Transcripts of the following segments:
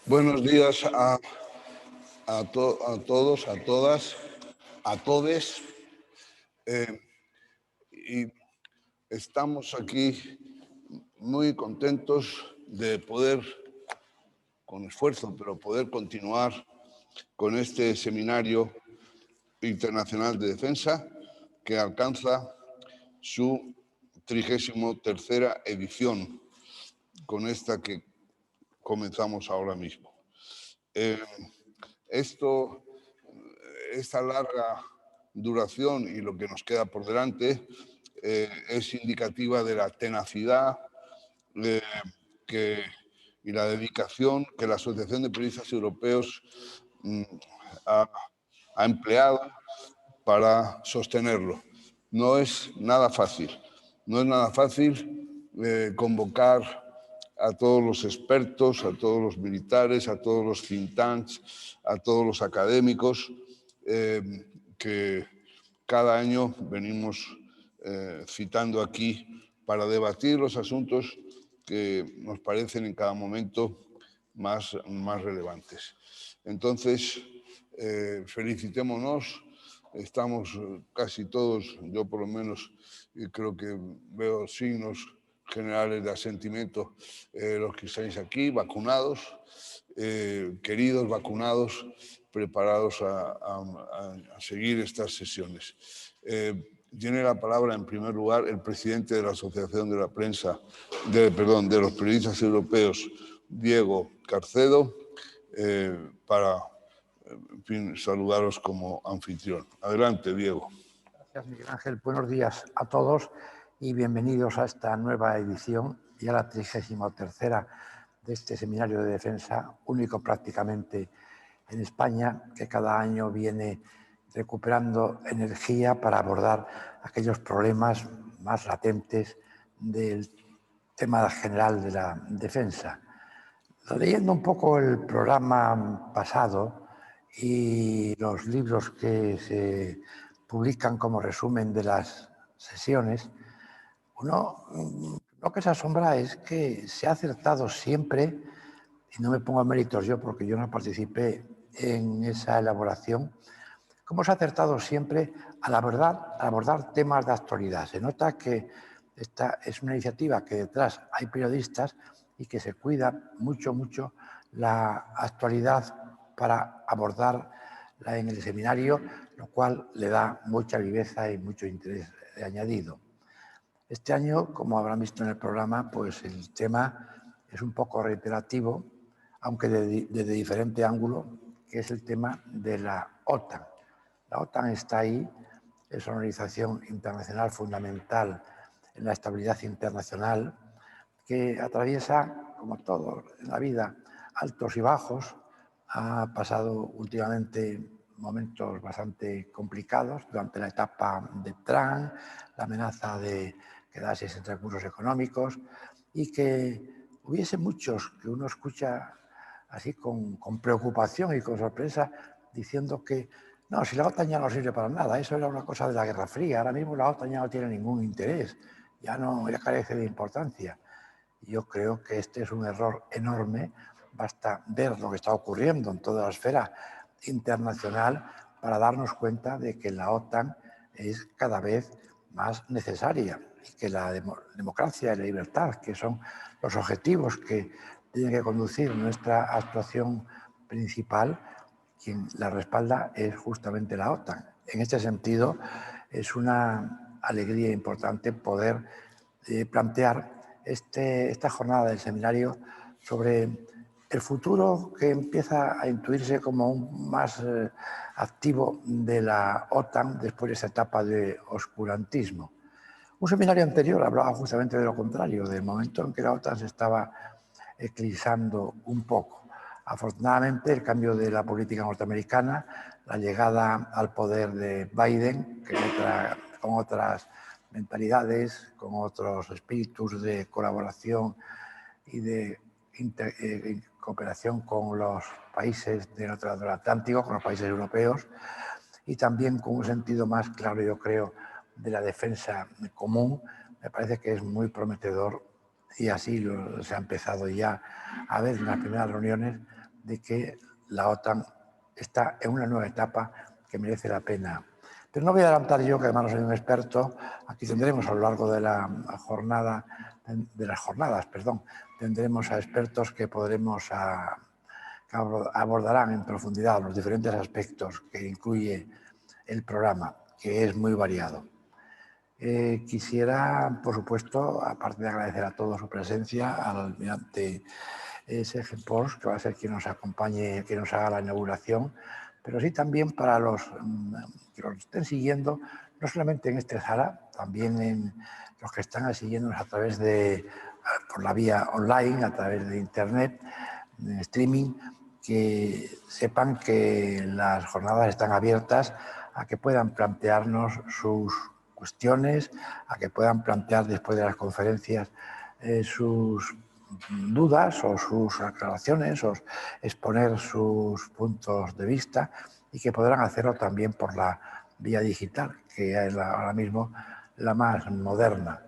Buenos días a todos, a todas, a todes. Y estamos aquí muy contentos de poder, con esfuerzo, pero poder continuar con este seminario internacional de defensa que alcanza su 33ª edición, con esta que comenzamos ahora mismo. Esta larga duración y lo que nos queda por delante es indicativa de la tenacidad y la dedicación que la Asociación de Periodistas Europeos ha empleado para sostenerlo. No es nada fácil. No es nada fácil convocar a todos los expertos, a todos los militares, a todos los think tanks, a todos los académicos que cada año venimos citando aquí para debatir los asuntos que nos parecen en cada momento más relevantes. Entonces, felicitémonos. Estamos casi todos, yo por lo menos creo que veo signos generales de asentimiento, los que estáis aquí, vacunados, queridos vacunados, preparados a seguir estas sesiones. Tiene la palabra en primer lugar el presidente de la Asociación de la Prensa, de los Periodistas Europeos, Diego Carcedo, para en fin, saludaros como anfitrión. Adelante, Diego. Gracias, Miguel Ángel. Buenos días a todos y bienvenidos a esta nueva edición, ya la 33ª de este seminario de defensa, único prácticamente en España, que cada año viene recuperando energía para abordar aquellos problemas más latentes del tema general de la defensa. Leyendo un poco el programa pasado y los libros que se publican como resumen de las sesiones, lo que se asombra es que se ha acertado siempre, y no me pongo méritos yo porque yo no participé en esa elaboración, cómo se ha acertado siempre al abordar temas de actualidad. Se nota que esta es una iniciativa que detrás hay periodistas y que se cuida mucho la actualidad para abordarla en el seminario, lo cual le da mucha viveza y mucho interés añadido. Este año, como habrán visto en el programa, pues el tema es un poco reiterativo, aunque desde diferente ángulo, que es el tema de la OTAN. La OTAN está ahí, es una organización internacional fundamental en la estabilidad internacional que atraviesa, como todo en la vida, altos y bajos. Ha pasado últimamente momentos bastante complicados durante la etapa de Trump, la amenaza de quedarse sin recursos económicos y que hubiese muchos que uno escucha así con preocupación y con sorpresa diciendo que no, si la OTAN ya no sirve para nada, eso era una cosa de la Guerra Fría, ahora mismo la OTAN ya no tiene ningún interés, ya carece de importancia. Yo creo que este es un error enorme. Basta ver lo que está ocurriendo en toda la esfera internacional para darnos cuenta de que la OTAN es cada vez más necesaria y que la democracia y la libertad, que son los objetivos que tienen que conducir nuestra actuación principal, quien la respalda es justamente la OTAN. En este sentido, es una alegría importante poder plantear esta jornada del seminario sobre el futuro que empieza a intuirse como un más activo de la OTAN después de esta etapa de oscurantismo. Un seminario anterior hablaba justamente de lo contrario, del momento en que la OTAN se estaba eclipsando un poco. Afortunadamente, el cambio de la política norteamericana, la llegada al poder de Biden, que con otras mentalidades, con otros espíritus de colaboración y de cooperación con los países del otro lado del Atlántico, con los países europeos, y también con un sentido más claro, yo creo, de la defensa común, me parece que es muy prometedor y así se ha empezado ya a ver en las primeras reuniones de que la OTAN está en una nueva etapa que merece la pena. Pero no voy a adelantar yo, que además no soy un experto. Aquí tendremos a lo largo de las jornadas, tendremos a expertos que que abordarán en profundidad los diferentes aspectos que incluye el programa, que es muy variado. Quisiera, por supuesto, aparte de agradecer a todos su presencia, al almirante Sergio Pons, que va a ser quien nos acompañe, quien nos haga la inauguración, pero sí también para los que nos estén siguiendo, no solamente en esta sala, también en los que están siguiéndonos a través por la vía online, a través de internet, en streaming, que sepan que las jornadas están abiertas a que puedan plantearnos sus cuestiones, a que puedan plantear después de las conferencias sus dudas o sus aclaraciones o exponer sus puntos de vista, y que podrán hacerlo también por la vía digital, que es ahora mismo la más moderna.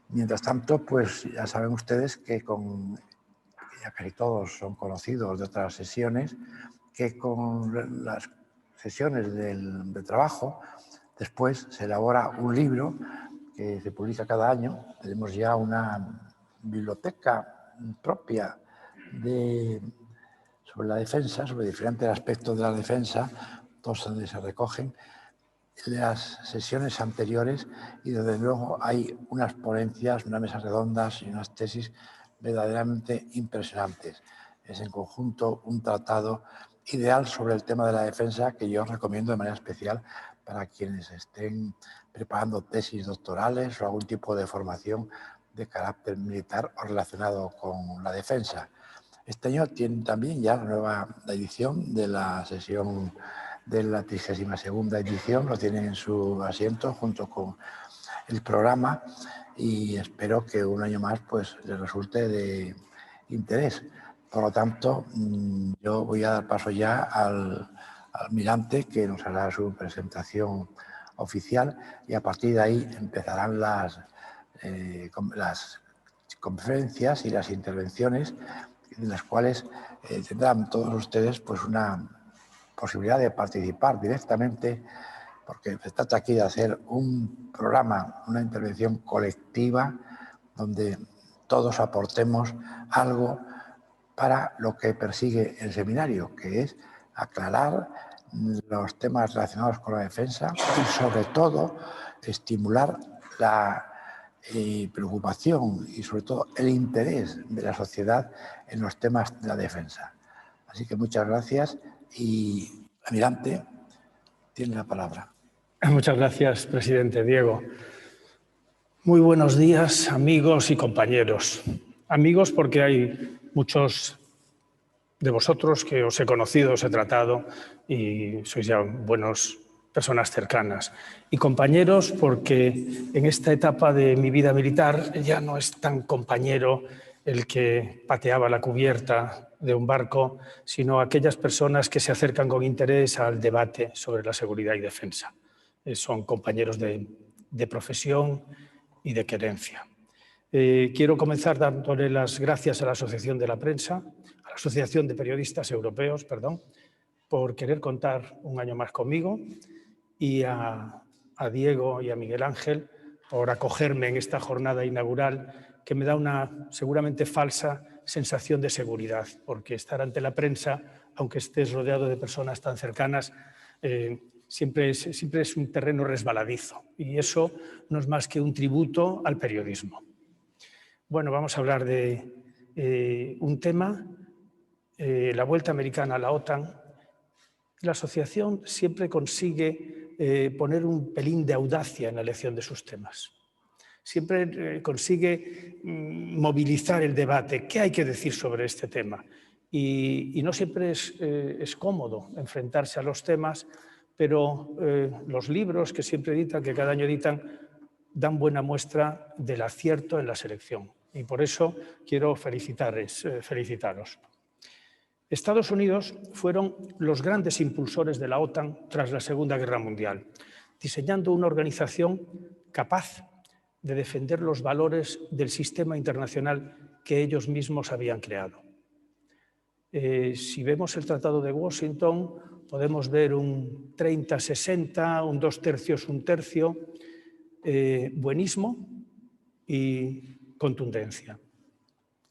Mientras tanto, pues ya saben ustedes que ya casi todos son conocidos de otras sesiones, que con las sesiones de trabajo después se elabora un libro que se publica cada año. Tenemos ya una biblioteca propia sobre la defensa, sobre diferentes aspectos de la defensa, todos donde se recogen las sesiones anteriores, y desde luego hay unas ponencias, unas mesas redondas y unas tesis verdaderamente impresionantes. Es en conjunto un tratado ideal sobre el tema de la defensa que yo recomiendo de manera especial para quienes estén preparando tesis doctorales o algún tipo de formación de carácter militar o relacionado con la defensa. Este año tiene también ya la nueva edición de la sesión de la 32ª edición, lo tienen en su asiento junto con el programa, y espero que un año más pues les resulte de interés. Por lo tanto, yo voy a dar paso ya al almirante, que nos hará su presentación oficial, y a partir de ahí empezarán las conferencias y las intervenciones, en las cuales tendrán todos ustedes pues una posibilidad de participar directamente, porque se trata aquí de hacer un programa, una intervención colectiva, donde todos aportemos algo para lo que persigue el seminario, que es aclarar los temas relacionados con la defensa y, sobre todo, estimular la preocupación y, sobre todo, el interés de la sociedad en los temas de la defensa. Así que muchas gracias y, almirante, tiene la palabra. Muchas gracias, presidente Diego. Muy buenos días, amigos y compañeros. Amigos, porque hay muchos de vosotros que os he conocido, os he tratado y sois ya buenas personas cercanas. Y compañeros, porque en esta etapa de mi vida militar ya no es tan compañero el que pateaba la cubierta de un barco, sino aquellas personas que se acercan con interés al debate sobre la seguridad y defensa. Son compañeros de profesión y de querencia. Quiero comenzar dándole las gracias a la Asociación de la Prensa, a la Asociación de Periodistas Europeos, perdón, por querer contar un año más conmigo, y a Diego y a Miguel Ángel por acogerme en esta jornada inaugural, que me da una seguramente falsa sensación de seguridad, porque estar ante la prensa, aunque estés rodeado de personas tan cercanas, siempre es un terreno resbaladizo, y eso no es más que un tributo al periodismo. Bueno, vamos a hablar de un tema, la vuelta americana a la OTAN. La asociación siempre consigue poner un pelín de audacia en la elección de sus temas. Siempre consigue movilizar el debate. ¿Qué hay que decir sobre este tema? Y no siempre es cómodo enfrentarse a los temas, pero los libros que siempre editan, que cada año editan, dan buena muestra del acierto en la selección. Y por eso quiero felicitaros. Estados Unidos fueron los grandes impulsores de la OTAN tras la Segunda Guerra Mundial, diseñando una organización capaz de defender los valores del sistema internacional que ellos mismos habían creado. Si vemos el Tratado de Washington, podemos ver un 30-60, un 2/3, 1/3, buenismo y contundencia.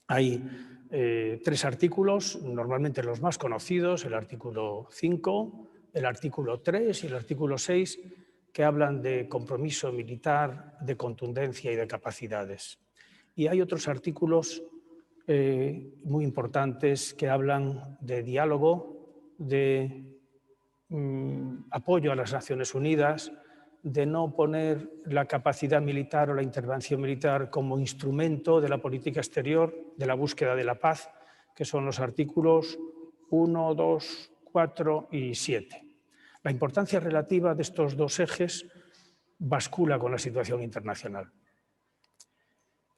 Hay 3 artículos, normalmente los más conocidos, el artículo 5, el artículo 3 y el artículo 6, que hablan de compromiso militar, de contundencia y de capacidades. Y hay otros artículos muy importantes que hablan de diálogo, de apoyo a las Naciones Unidas, de no poner la capacidad militar o la intervención militar como instrumento de la política exterior, de la búsqueda de la paz, que son los artículos 1, 2, 4 y 7. La importancia relativa de estos 2 ejes bascula con la situación internacional.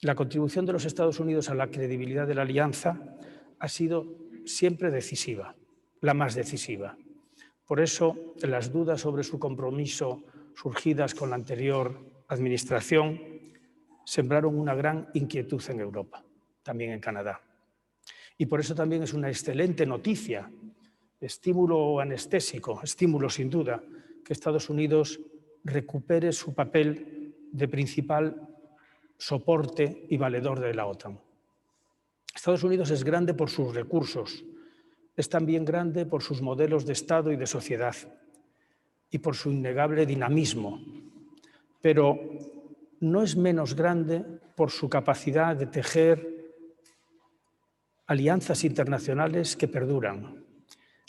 La contribución de los Estados Unidos a la credibilidad de la alianza ha sido siempre decisiva, la más decisiva. Por eso, las dudas sobre su compromiso surgidas con la anterior administración sembraron una gran inquietud en Europa, también en Canadá. Y por eso también es una excelente noticia, estímulo anestésico, estímulo sin duda, que Estados Unidos recupere su papel de principal soporte y valedor de la OTAN. Estados Unidos es grande por sus recursos, es también grande por sus modelos de Estado y de sociedad y por su innegable dinamismo, pero no es menos grande por su capacidad de tejer alianzas internacionales que perduran,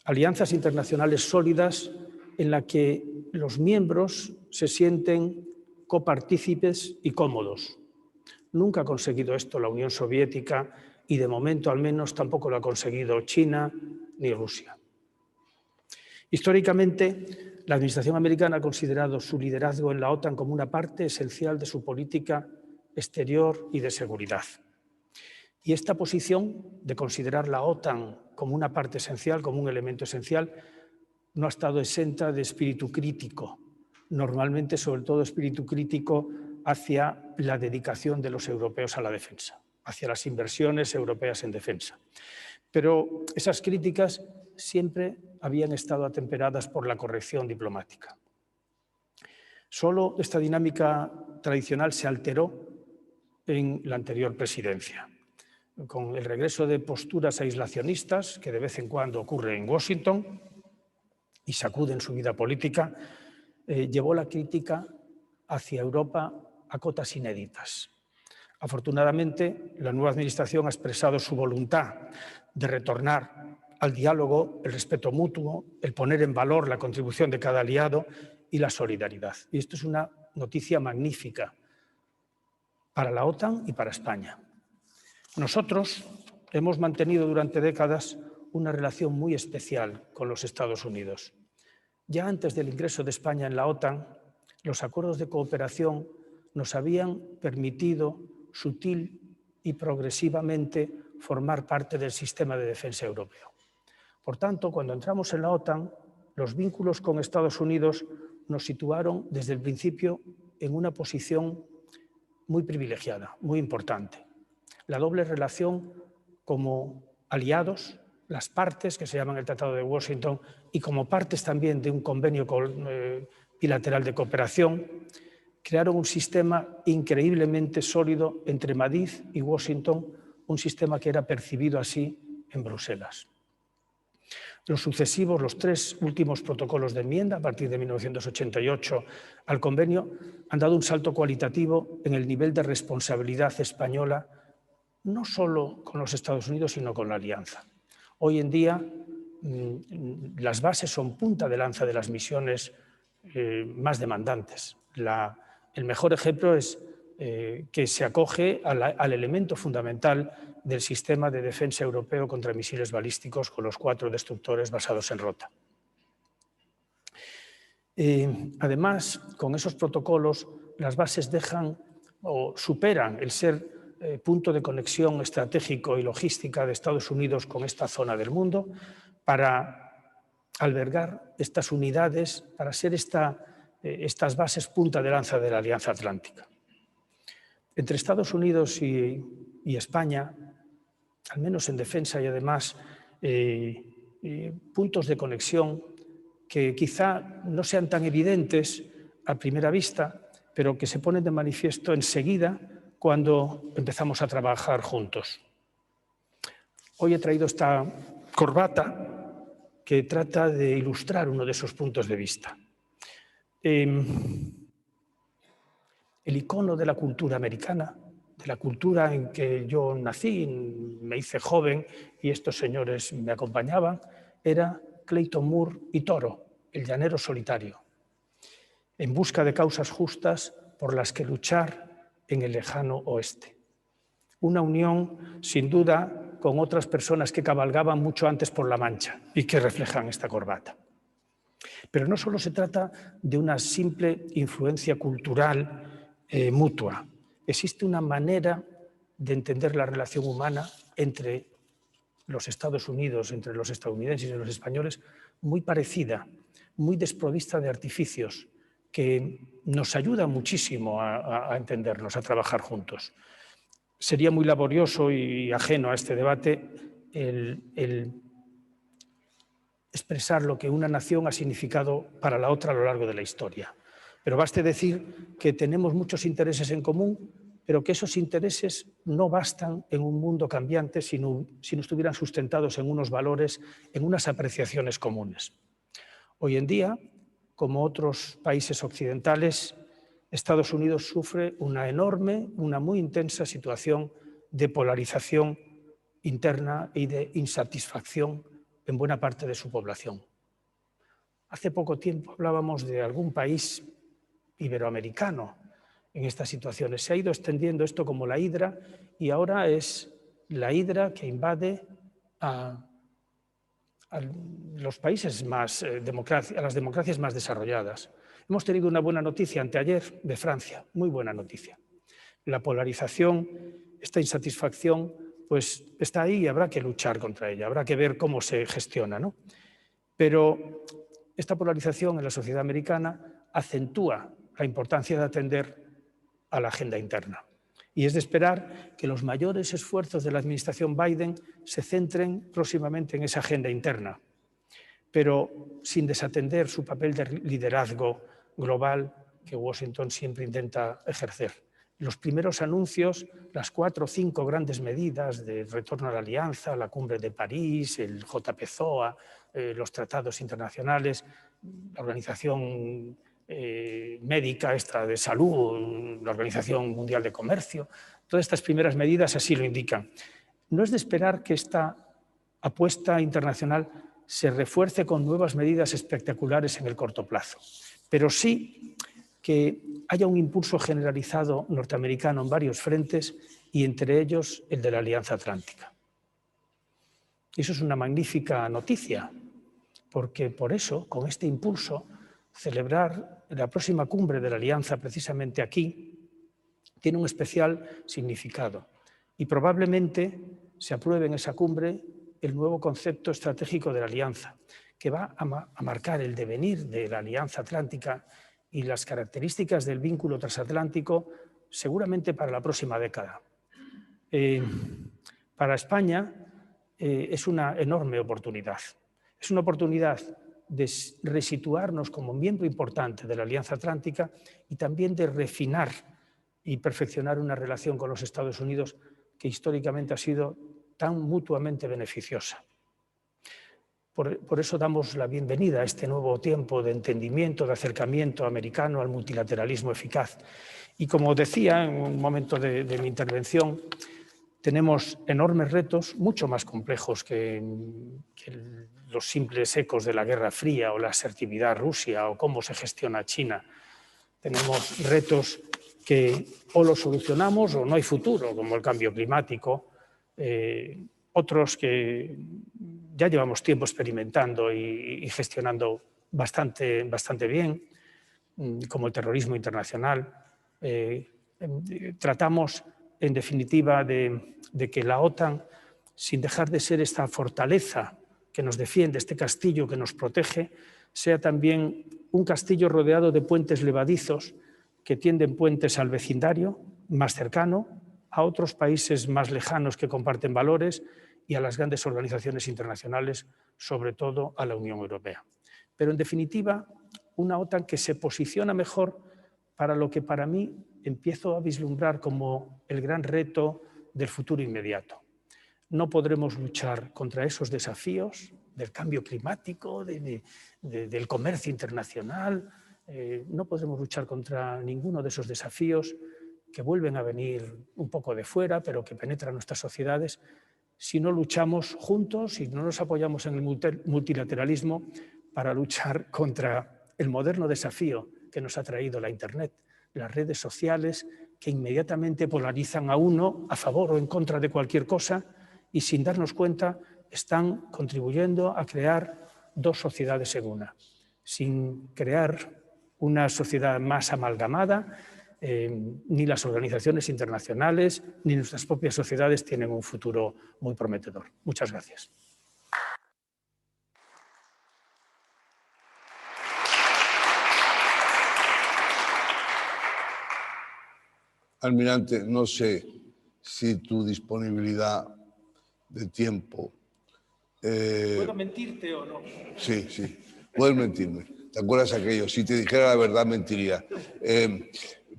alianzas internacionales sólidas en las que los miembros se sienten copartícipes y cómodos. Nunca ha conseguido esto la Unión Soviética y de momento al menos tampoco lo ha conseguido China ni Rusia. Históricamente, la administración americana ha considerado su liderazgo en la OTAN como una parte esencial de su política exterior y de seguridad. Y esta posición de considerar la OTAN como una parte esencial, como un elemento esencial, no ha estado exenta de espíritu crítico, normalmente sobre todo espíritu crítico hacia la dedicación de los europeos a la defensa, hacia las inversiones europeas en defensa. Pero esas críticas siempre habían estado atemperadas por la corrección diplomática. Solo esta dinámica tradicional se alteró en la anterior presidencia, con el regreso de posturas aislacionistas, que de vez en cuando ocurre en Washington y sacuden su vida política, llevó la crítica hacia Europa a cotas inéditas. Afortunadamente, la nueva administración ha expresado su voluntad de retornar al diálogo, el respeto mutuo, el poner en valor la contribución de cada aliado y la solidaridad. Y esto es una noticia magnífica para la OTAN y para España. Nosotros hemos mantenido durante décadas una relación muy especial con los Estados Unidos. Ya antes del ingreso de España en la OTAN, los acuerdos de cooperación nos habían permitido sutil y progresivamente formar parte del sistema de defensa europeo. Por tanto, cuando entramos en la OTAN, los vínculos con Estados Unidos nos situaron desde el principio en una posición muy privilegiada, muy importante. La doble relación como aliados, las partes que se llaman el Tratado de Washington y como partes también de un convenio bilateral de cooperación, crearon un sistema increíblemente sólido entre Madrid y Washington, un sistema que era percibido así en Bruselas. Los 3 últimos protocolos de enmienda, a partir de 1988 al convenio, han dado un salto cualitativo en el nivel de responsabilidad española, no solo con los Estados Unidos, sino con la Alianza. Hoy en día, las bases son punta de lanza de las misiones más demandantes. El mejor ejemplo es que se acoge al elemento fundamental del sistema de defensa europeo contra misiles balísticos con los 4 destructores basados en Rota. Además, con esos protocolos, las bases dejan o superan el ser punto de conexión estratégico y logística de Estados Unidos con esta zona del mundo para albergar estas unidades, para ser estas bases punta de lanza de la Alianza Atlántica. Entre Estados Unidos y España, al menos en defensa y además puntos de conexión que quizá no sean tan evidentes a primera vista, pero que se ponen de manifiesto enseguida cuando empezamos a trabajar juntos. Hoy he traído esta corbata que trata de ilustrar uno de esos puntos de vista. El icono de la cultura americana, de la cultura en que yo nací, me hice joven y estos señores me acompañaban, era Clayton Moore y Toro, el llanero solitario, en busca de causas justas por las que luchar en el lejano oeste. Una unión, sin duda, con otras personas que cabalgaban mucho antes por la Mancha y que reflejan esta corbata. Pero no solo se trata de una simple influencia cultural mutua. Existe una manera de entender la relación humana entre los Estados Unidos, entre los estadounidenses y los españoles, muy parecida, muy desprovista de artificios, que nos ayuda muchísimo a entendernos, a trabajar juntos. Sería muy laborioso y ajeno a este debate el expresar lo que una nación ha significado para la otra a lo largo de la historia. Pero baste decir que tenemos muchos intereses en común, pero que esos intereses no bastan en un mundo cambiante si no estuvieran sustentados en unos valores, en unas apreciaciones comunes. Hoy en día, como otros países occidentales, Estados Unidos sufre una enorme, una muy intensa situación de polarización interna y de insatisfacción en buena parte de su población. Hace poco tiempo hablábamos de algún país iberoamericano en estas situaciones. Se ha ido extendiendo esto como la hidra y ahora es la hidra que invade a los países más a las democracias más desarrolladas. Hemos tenido una buena noticia anteayer de Francia, muy buena noticia. La polarización, esta insatisfacción, pues está ahí y habrá que luchar contra ella, habrá que ver cómo se gestiona, ¿no? Pero esta polarización en la sociedad americana acentúa la importancia de atender a la agenda interna. Y es de esperar que los mayores esfuerzos de la administración Biden se centren próximamente en esa agenda interna, pero sin desatender su papel de liderazgo global que Washington siempre intenta ejercer. Los primeros anuncios, las 4 o 5 grandes medidas de retorno a la alianza, la cumbre de París, el JPZOA, los tratados internacionales, la Organización Médica de Salud, la Organización Mundial de Comercio, todas estas primeras medidas así lo indican. No es de esperar que esta apuesta internacional se refuerce con nuevas medidas espectaculares en el corto plazo, pero sí que haya un impulso generalizado norteamericano en varios frentes y entre ellos el de la Alianza Atlántica. Eso es una magnífica noticia, porque por eso, con este impulso, celebrar la próxima cumbre de la Alianza precisamente aquí tiene un especial significado y probablemente se apruebe en esa cumbre el nuevo concepto estratégico de la Alianza, que va a marcar el devenir de la Alianza Atlántica y las características del vínculo transatlántico seguramente para la próxima década. Para España es una enorme oportunidad. Es una oportunidad de resituarnos como miembro importante de la Alianza Atlántica y también de refinar y perfeccionar una relación con los Estados Unidos que históricamente ha sido tan mutuamente beneficiosa. Por eso damos la bienvenida a este nuevo tiempo de entendimiento, de acercamiento americano al multilateralismo eficaz. Y como decía en un momento de mi intervención, tenemos enormes retos, mucho más complejos que los simples ecos de la Guerra Fría o la asertividad Rusia o cómo se gestiona China. Tenemos retos que o los solucionamos o no hay futuro, como el cambio climático, otros que ya llevamos tiempo experimentando y gestionando bastante bien, como el terrorismo internacional. Tratamos, en definitiva, de que la OTAN, sin dejar de ser esta fortaleza que nos defiende, este castillo que nos protege, sea también un castillo rodeado de puentes levadizos que tienden puentes al vecindario más cercano, a otros países más lejanos que comparten valores y a las grandes organizaciones internacionales, sobre todo a la Unión Europea. Pero, en definitiva, una OTAN que se posiciona mejor para lo que para mí empiezo a vislumbrar como el gran reto del futuro inmediato. No podremos luchar contra esos desafíos del cambio climático, del comercio internacional, no podremos luchar contra ninguno de esos desafíos que vuelven a venir un poco de fuera, pero que penetran nuestras sociedades, si no luchamos juntos, si no nos apoyamos en el multilateralismo para luchar contra el moderno desafío que nos ha traído la Internet, las redes sociales que inmediatamente polarizan a uno a favor o en contra de cualquier cosa y sin darnos cuenta están contribuyendo a crear dos sociedades en una, sin crear una sociedad más amalgamada. Ni las organizaciones internacionales ni nuestras propias sociedades tienen un futuro muy prometedor. Muchas gracias. Almirante, no sé si tu disponibilidad de tiempo... ¿Puedo mentirte o no? Sí, sí, puedes mentirme. ¿Te acuerdas aquello? Si te dijera la verdad, mentiría.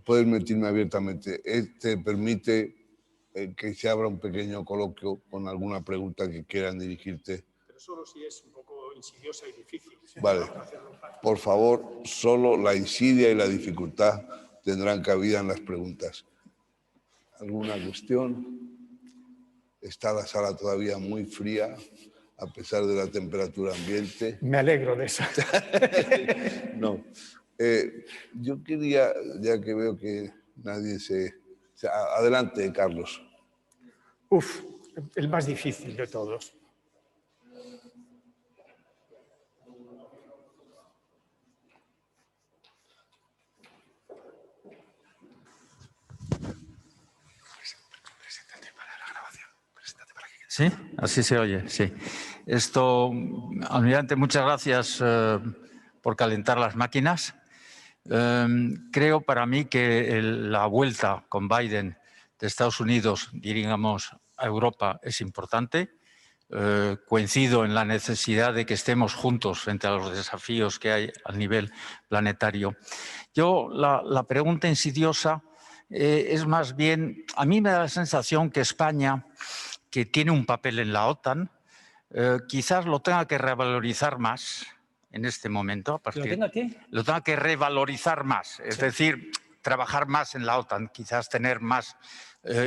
Puedes mentirme abiertamente. Te permite que se abra un pequeño coloquio con alguna pregunta que quieran dirigirte. Pero solo si es un poco insidiosa y difícil. Vale. Por favor, solo la insidia y la dificultad tendrán cabida en las preguntas. ¿Alguna cuestión? Está la sala todavía muy fría, a pesar de la temperatura ambiente. Me alegro de eso. No. Yo quería, ya que veo que nadie se... Adelante, Carlos. El más difícil de todos. ¿Sí? Así se oye, sí. Esto, almirante, muchas gracias por calentar las máquinas. Creo para mí que la vuelta con Biden de Estados Unidos, diríamos, a Europa es importante. Coincido en la necesidad de que estemos juntos frente a los desafíos que hay a nivel planetario. Yo, la pregunta insidiosa es más bien, a mí me da la sensación que España, que tiene un papel en la OTAN, quizás lo tenga que revalorizar más en este momento. Lo tenga que revalorizar más, es decir, trabajar más en la OTAN, quizás tener más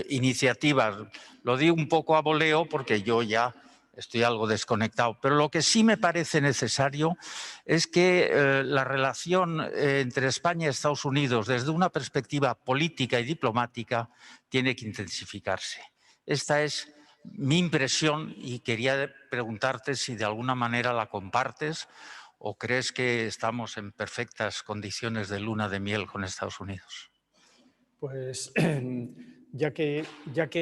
iniciativas. Lo digo un poco a voleo porque yo ya estoy algo desconectado, pero lo que sí me parece necesario es que la relación entre España y Estados Unidos, desde una perspectiva política y diplomática, tiene que intensificarse. Esta es mi impresión y quería preguntarte si de alguna manera la compartes o crees que estamos en perfectas condiciones de luna de miel con Estados Unidos. Pues ya que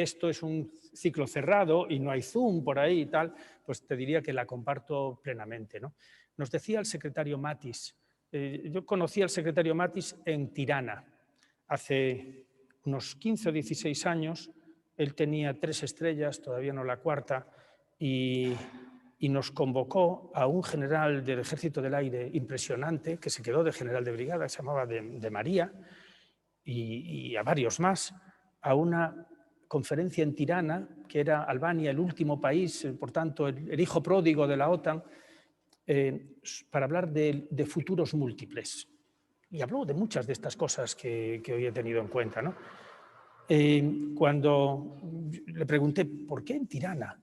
esto es un ciclo cerrado y no hay Zoom por ahí y tal, pues te diría que la comparto plenamente, ¿no? Nos decía el secretario Mattis, yo conocí al secretario Mattis en Tirana hace unos 15 o 16 años. Él tenía 3 estrellas, todavía no la 4ª, y nos convocó a un general del Ejército del Aire impresionante, que se quedó de general de brigada, se llamaba de María, y a varios más, a una conferencia en Tirana, que era Albania, el último país, por tanto, el hijo pródigo de la OTAN, para hablar de futuros múltiples. Y habló de muchas de estas cosas que hoy he tenido en cuenta, ¿no? Cuando le pregunté, ¿por qué en Tirana?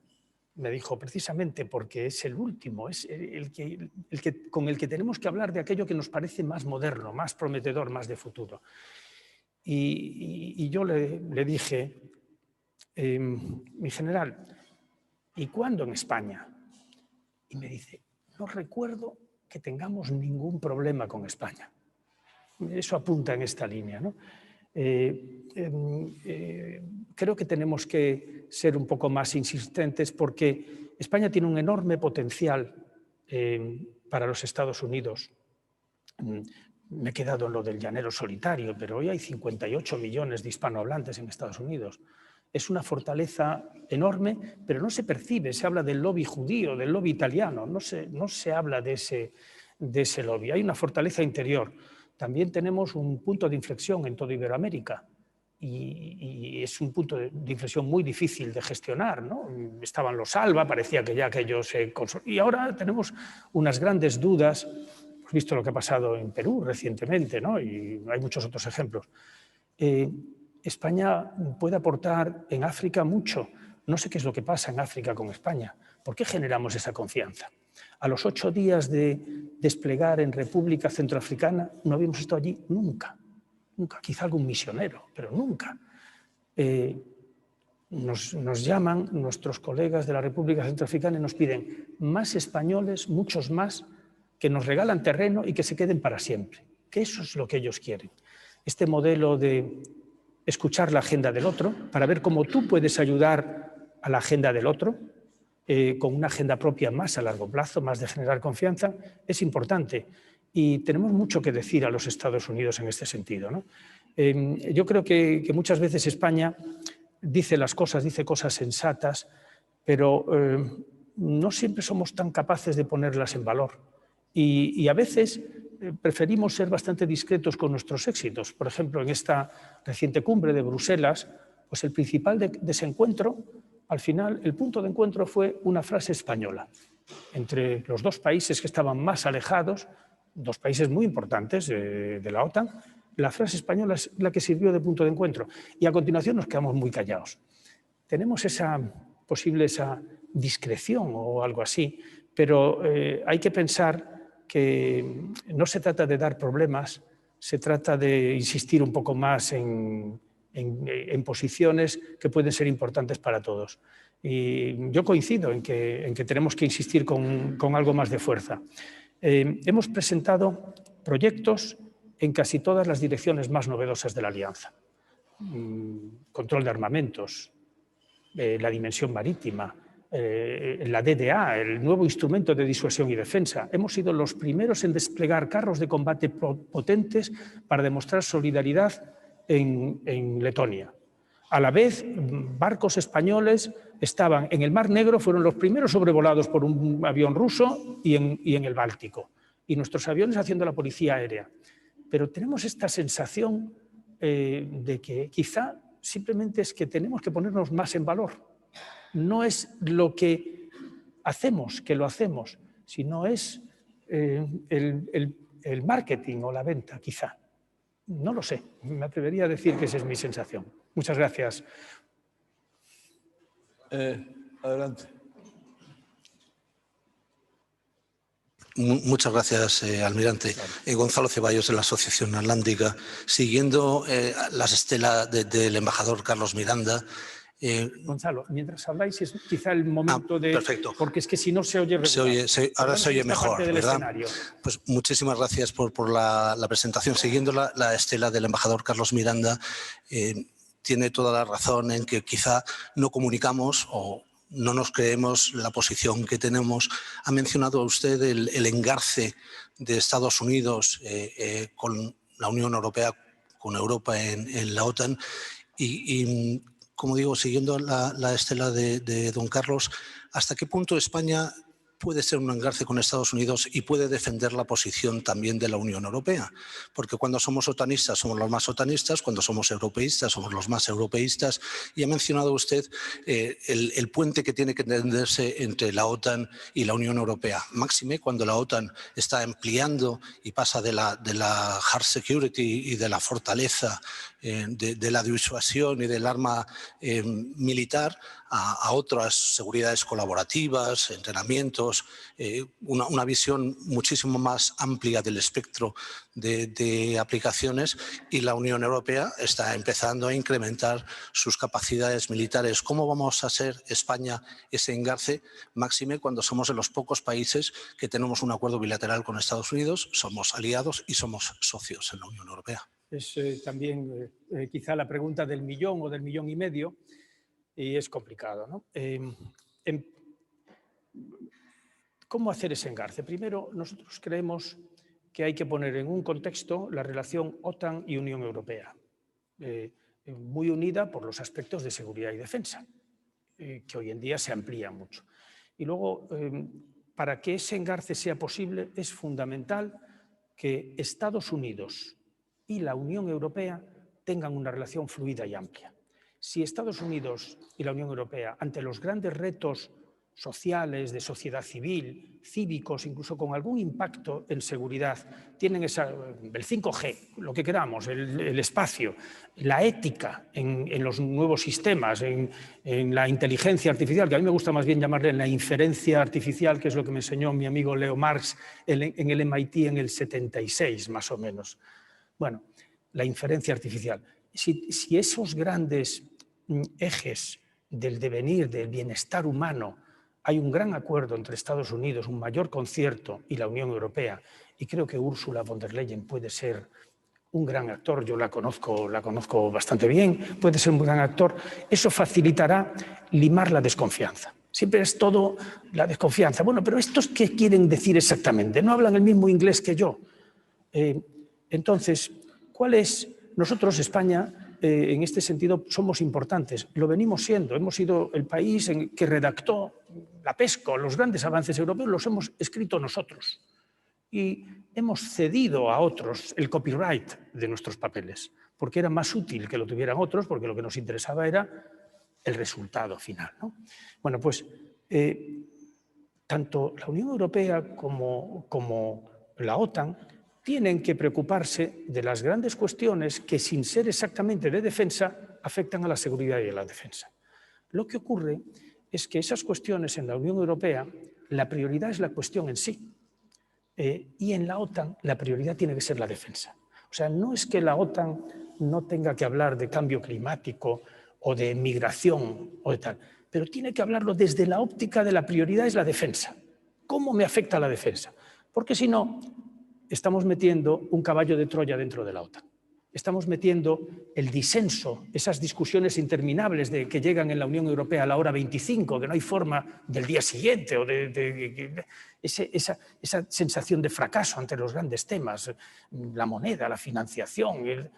Me dijo, precisamente porque es el último, es con el que tenemos que hablar de aquello que nos parece más moderno, más prometedor, más de futuro. Y yo le dije, mi general, ¿y cuándo en España? Y me dice, no recuerdo que tengamos ningún problema con España. Eso apunta en esta línea, ¿no? Creo que tenemos que ser un poco más insistentes porque España tiene un enorme potencial para los Estados Unidos. Me he quedado en lo del llanero solitario, pero hoy hay 58 millones de hispanohablantes en Estados Unidos. Es una fortaleza enorme, pero no se percibe. Se habla del lobby judío, del lobby italiano, no se habla de ese lobby. Hay una fortaleza interior. También tenemos un punto de inflexión en toda Iberoamérica y es un punto de inflexión muy difícil de gestionar, ¿no? Estaban los ALBA, parecía que ya aquello se consolidó. Y ahora tenemos unas grandes dudas. Hemos visto lo que ha pasado en Perú recientemente, ¿no? Y hay muchos otros ejemplos. España puede aportar en África mucho. No sé qué es lo que pasa en África con España. ¿Por qué generamos esa confianza? A los 8 días de desplegar en República Centroafricana no habíamos estado allí nunca. Nunca, quizá algún misionero, pero nunca. Nos llaman nuestros colegas de la República Centroafricana y nos piden más españoles, muchos más, que nos regalan terreno y que se queden para siempre. Que eso es lo que ellos quieren. Este modelo de escuchar la agenda del otro, para ver cómo tú puedes ayudar a la agenda del otro, con una agenda propia más a largo plazo, más de generar confianza, es importante. Y tenemos mucho que decir a los Estados Unidos en este sentido, ¿no? Yo creo que muchas veces España dice cosas sensatas, pero no siempre somos tan capaces de ponerlas en valor. Y a veces preferimos ser bastante discretos con nuestros éxitos. Por ejemplo, en esta reciente cumbre de Bruselas, pues el principal desencuentro, al final, el punto de encuentro fue una frase española. Entre los dos países que estaban más alejados, dos países muy importantes de la OTAN, la frase española es la que sirvió de punto de encuentro. Y a continuación nos quedamos muy callados. Tenemos esa discreción o algo así, pero hay que pensar que no se trata de dar problemas, se trata de insistir un poco más en posiciones que pueden ser importantes para todos. Y yo coincido en que tenemos que insistir con algo más de fuerza. Hemos presentado proyectos en casi todas las direcciones más novedosas de la Alianza. Control de armamentos, la dimensión marítima, la DDA, el nuevo instrumento de disuasión y defensa. Hemos sido los primeros en desplegar carros de combate potentes para demostrar solidaridad en Letonia. A la vez, barcos españoles estaban en el Mar Negro, fueron los primeros sobrevolados por un avión ruso y en el Báltico. Y nuestros aviones haciendo la policía aérea. Pero tenemos esta sensación de que quizá simplemente es que tenemos que ponernos más en valor. No es lo que hacemos, que lo hacemos, sino es el marketing o la venta, quizá. No lo sé, me atrevería a decir que esa es mi sensación. Muchas gracias. Adelante. Muchas gracias, almirante. Gonzalo Ceballos, de la Asociación Atlántica. Siguiendo las estelas del embajador Carlos Miranda. Gonzalo, mientras habláis es quizá el momento de... Perfecto. Porque es que si no se oye regular. Ahora se oye mejor, ¿verdad? Escenario. Pues muchísimas gracias por la presentación. Siguiendo la estela del embajador Carlos Miranda, tiene toda la razón en que quizá no comunicamos o no nos creemos la posición que tenemos. Ha mencionado usted el engarce de Estados Unidos con la Unión Europea, con Europa en la OTAN y como digo, siguiendo la estela de don Carlos, ¿hasta qué punto España puede ser un engarce con Estados Unidos y puede defender la posición también de la Unión Europea? Porque cuando somos otanistas somos los más otanistas, cuando somos europeístas somos los más europeístas. Y ha mencionado usted el puente que tiene que tenderse entre la OTAN y la Unión Europea. Máxime cuando la OTAN está ampliando y pasa de la hard security y de la fortaleza, de la disuasión y del arma militar a otras seguridades colaborativas, entrenamientos, una visión muchísimo más amplia del espectro de aplicaciones, y la Unión Europea está empezando a incrementar sus capacidades militares. ¿Cómo vamos a ser España ese engarce? Máxime cuando somos de los pocos países que tenemos un acuerdo bilateral con Estados Unidos, somos aliados y somos socios en la Unión Europea. Es también quizá la pregunta del millón o del millón y medio, y es complicado, ¿no? ¿Cómo hacer ese engarce? Primero, nosotros creemos que hay que poner en un contexto la relación OTAN y Unión Europea. muy unida por los aspectos de seguridad y defensa, que hoy en día se amplían mucho. Y luego, para que ese engarce sea posible, es fundamental que Estados Unidos y la Unión Europea tengan una relación fluida y amplia. Si Estados Unidos y la Unión Europea, ante los grandes retos sociales, de sociedad civil, cívicos, incluso con algún impacto en seguridad, tienen el 5G, lo que queramos, el espacio, la ética en los nuevos sistemas, en la inteligencia artificial, que a mí me gusta más bien llamarle la inferencia artificial, que es lo que me enseñó mi amigo Leo Marx en el MIT en el 76, más o menos. Bueno, la inferencia artificial. Si esos grandes ejes del devenir, del bienestar humano, hay un gran acuerdo entre Estados Unidos, un mayor concierto, y la Unión Europea, y creo que Ursula von der Leyen puede ser un gran actor, yo la conozco bastante bien, puede ser un gran actor, eso facilitará limar la desconfianza. Siempre es todo la desconfianza. Bueno, pero ¿estos qué quieren decir exactamente? No hablan el mismo inglés que yo. Entonces, ¿cuál es? Nosotros, España, en este sentido somos importantes, lo venimos siendo, hemos sido el país que redactó la PESCO, los grandes avances europeos los hemos escrito nosotros y hemos cedido a otros el copyright de nuestros papeles, porque era más útil que lo tuvieran otros, porque lo que nos interesaba era el resultado final, ¿no? Bueno, pues tanto la Unión Europea como la OTAN tienen que preocuparse de las grandes cuestiones que, sin ser exactamente de defensa, afectan a la seguridad y a la defensa. Lo que ocurre es que esas cuestiones en la Unión Europea, la prioridad es la cuestión en sí, y en la OTAN la prioridad tiene que ser la defensa. O sea, no es que la OTAN no tenga que hablar de cambio climático o de migración o de tal, pero tiene que hablarlo desde la óptica de la prioridad es la defensa. ¿Cómo me afecta la defensa? Porque si no, estamos metiendo un caballo de Troya dentro de la OTAN. Estamos metiendo el disenso, esas discusiones interminables que llegan en la Unión Europea a la hora 25, que no hay forma del día siguiente, o esa sensación de fracaso ante los grandes temas, la moneda, la financiación.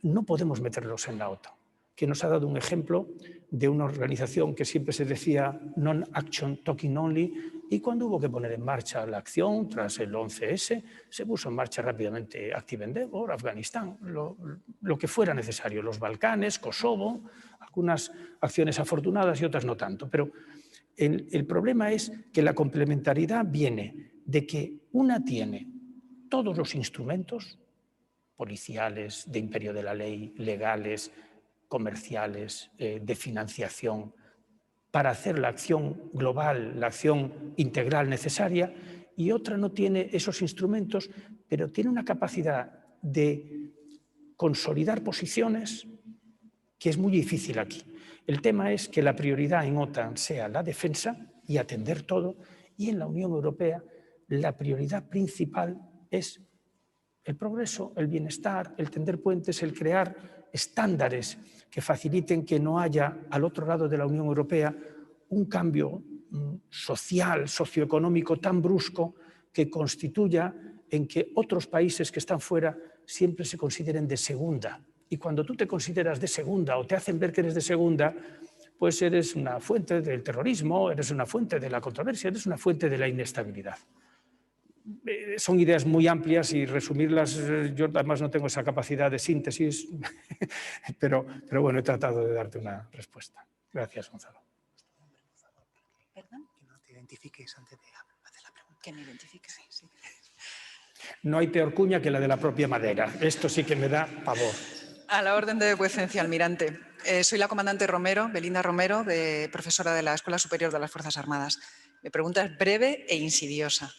No podemos meterlos en la OTAN, que nos ha dado un ejemplo de una organización que siempre se decía non-action, talking only, y cuando hubo que poner en marcha la acción tras el 11S, se puso en marcha rápidamente Active Endeavour, Afganistán, lo que fuera necesario, los Balcanes, Kosovo, algunas acciones afortunadas y otras no tanto. Pero el problema es que la complementariedad viene de que una tiene todos los instrumentos policiales, de imperio de la ley, legales, comerciales, de financiación, para hacer la acción global, la acción integral necesaria, y otra no tiene esos instrumentos, pero tiene una capacidad de consolidar posiciones que es muy difícil aquí. El tema es que la prioridad en OTAN sea la defensa y atender todo, y en la Unión Europea la prioridad principal es el progreso, el bienestar, el tender puentes, el crear estándares que faciliten que no haya al otro lado de la Unión Europea un cambio social, socioeconómico tan brusco que constituya en que otros países que están fuera siempre se consideren de segunda. Y cuando tú te consideras de segunda o te hacen ver que eres de segunda, pues eres una fuente del terrorismo, eres una fuente de la controversia, eres una fuente de la inestabilidad. Son ideas muy amplias y resumirlas, yo además no tengo esa capacidad de síntesis, pero bueno, he tratado de darte una respuesta. Gracias, Gonzalo. ¿Perdón? Que no te identifiques antes de hacer la pregunta. Que me identifiques, sí. No hay peor cuña que la de la propia madera. Esto sí que me da pavor. A la orden de vuecencia, almirante. Soy la comandante Romero, Belinda Romero, profesora de la Escuela Superior de las Fuerzas Armadas. Mi pregunta es breve e insidiosa,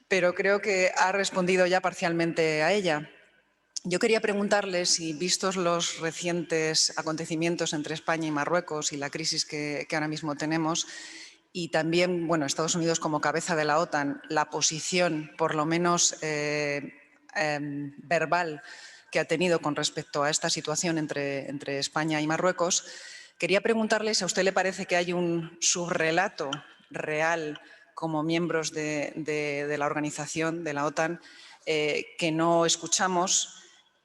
pero creo que ha respondido ya parcialmente a ella. Yo quería preguntarle si, vistos los recientes acontecimientos entre España y Marruecos y la crisis que ahora mismo tenemos, y también, bueno, Estados Unidos como cabeza de la OTAN, la posición, por lo menos verbal, que ha tenido con respecto a esta situación entre España y Marruecos, quería preguntarle si a usted le parece que hay un subrelato real como miembros de la organización, de la OTAN, que no escuchamos,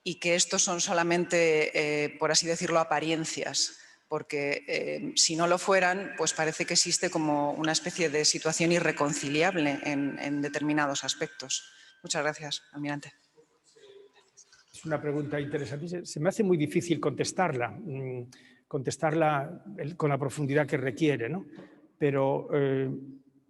y que estos son solamente, por así decirlo, apariencias, porque si no lo fueran, pues parece que existe como una especie de situación irreconciliable en determinados aspectos. Muchas gracias, almirante. Es una pregunta interesante. Se me hace muy difícil contestarla con la profundidad que requiere, ¿no? Pero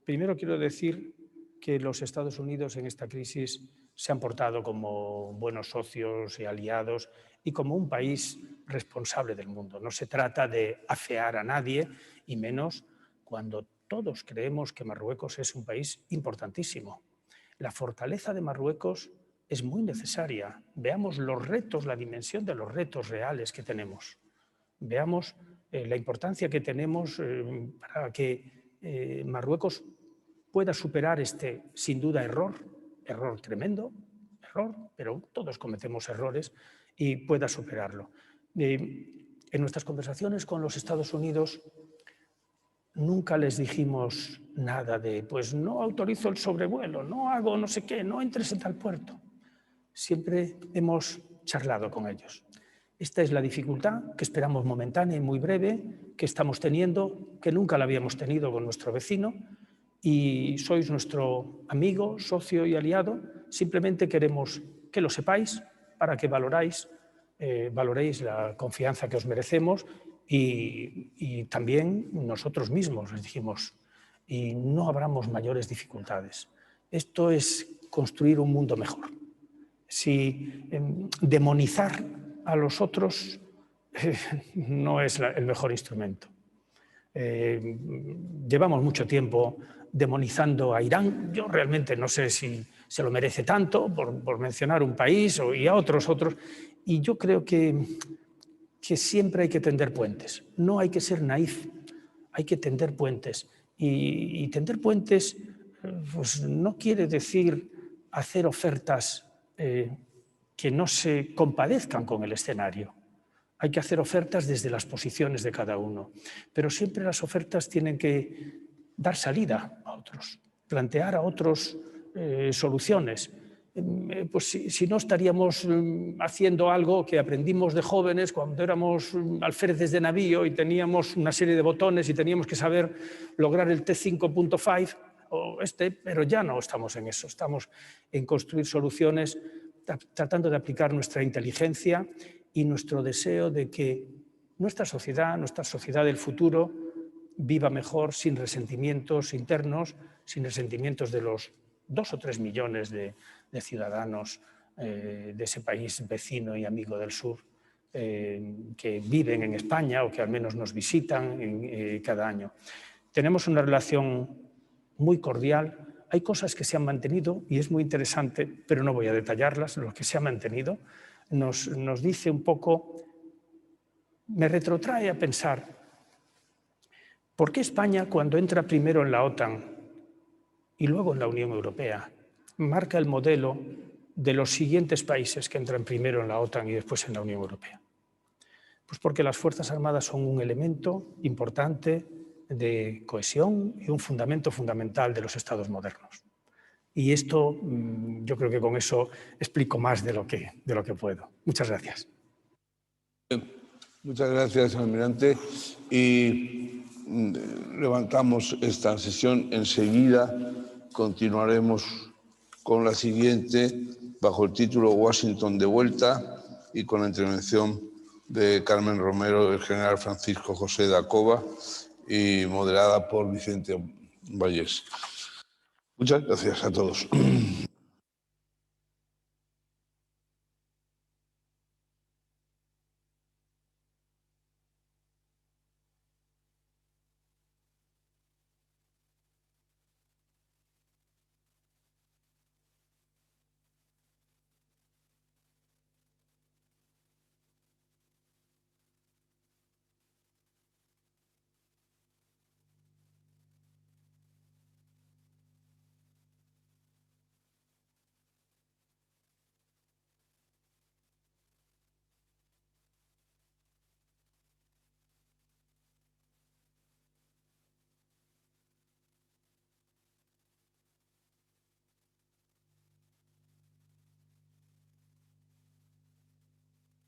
primero quiero decir que los Estados Unidos en esta crisis se han portado como buenos socios y aliados y como un país responsable del mundo. No se trata de afear a nadie, y menos cuando todos creemos que Marruecos es un país importantísimo. La fortaleza de Marruecos es muy necesaria. Veamos los retos, la dimensión de los retos reales que tenemos. Veamos la importancia que tenemos para que Marruecos pueda superar este, sin duda, error tremendo, pero todos cometemos errores, y pueda superarlo. En nuestras conversaciones con los Estados Unidos nunca les dijimos nada de, pues no autorizo el sobrevuelo, no hago no sé qué, no entres en tal puerto. Siempre hemos charlado con ellos. Esta es la dificultad que esperamos momentánea y muy breve que estamos teniendo, que nunca la habíamos tenido con nuestro vecino, y sois nuestro amigo, socio y aliado. Simplemente queremos que lo sepáis para que valoréis la confianza que os merecemos, y también nosotros mismos les dijimos, y no habramos mayores dificultades. Esto es construir un mundo mejor. Si demonizar a los otros no es el mejor instrumento. Llevamos mucho tiempo demonizando a Irán. Yo realmente no sé si se lo merece tanto, por mencionar un país, y a otros. Y yo creo que siempre hay que tender puentes. No hay que ser naif, hay que tender puentes. Y tender puentes pues no quiere decir hacer ofertas que no se compadezcan con el escenario. Hay que hacer ofertas desde las posiciones de cada uno, pero siempre las ofertas tienen que dar salida a otros, plantear a otros soluciones. Pues si no estaríamos haciendo algo que aprendimos de jóvenes cuando éramos alféreces de navío y teníamos una serie de botones y teníamos que saber lograr el T5.5 pero ya no estamos en eso, estamos en construir soluciones tratando de aplicar nuestra inteligencia y nuestro deseo de que nuestra sociedad del futuro, viva mejor, sin resentimientos internos, sin resentimientos de los 2 o 3 millones de ciudadanos de ese país vecino y amigo del sur que viven en España o que al menos nos visitan cada año. Tenemos una relación muy cordial. Hay cosas que se han mantenido y es muy interesante, pero no voy a detallarlas. Lo que se ha mantenido nos dice un poco, me retrotrae a pensar, ¿por qué España, cuando entra primero en la OTAN y luego en la Unión Europea, marca el modelo de los siguientes países que entran primero en la OTAN y después en la Unión Europea? Pues porque las Fuerzas Armadas son un elemento importante de cohesión y un fundamento fundamental de los estados modernos. Y esto, yo creo que con eso explico más de lo que puedo. Muchas gracias. Muchas gracias, almirante. Y levantamos esta sesión. Enseguida continuaremos con la siguiente, bajo el título Washington de vuelta, y con la intervención de Carmen Romero, del general Francisco José Dacova, y moderada por Vicente Vallés. Muchas gracias a todos.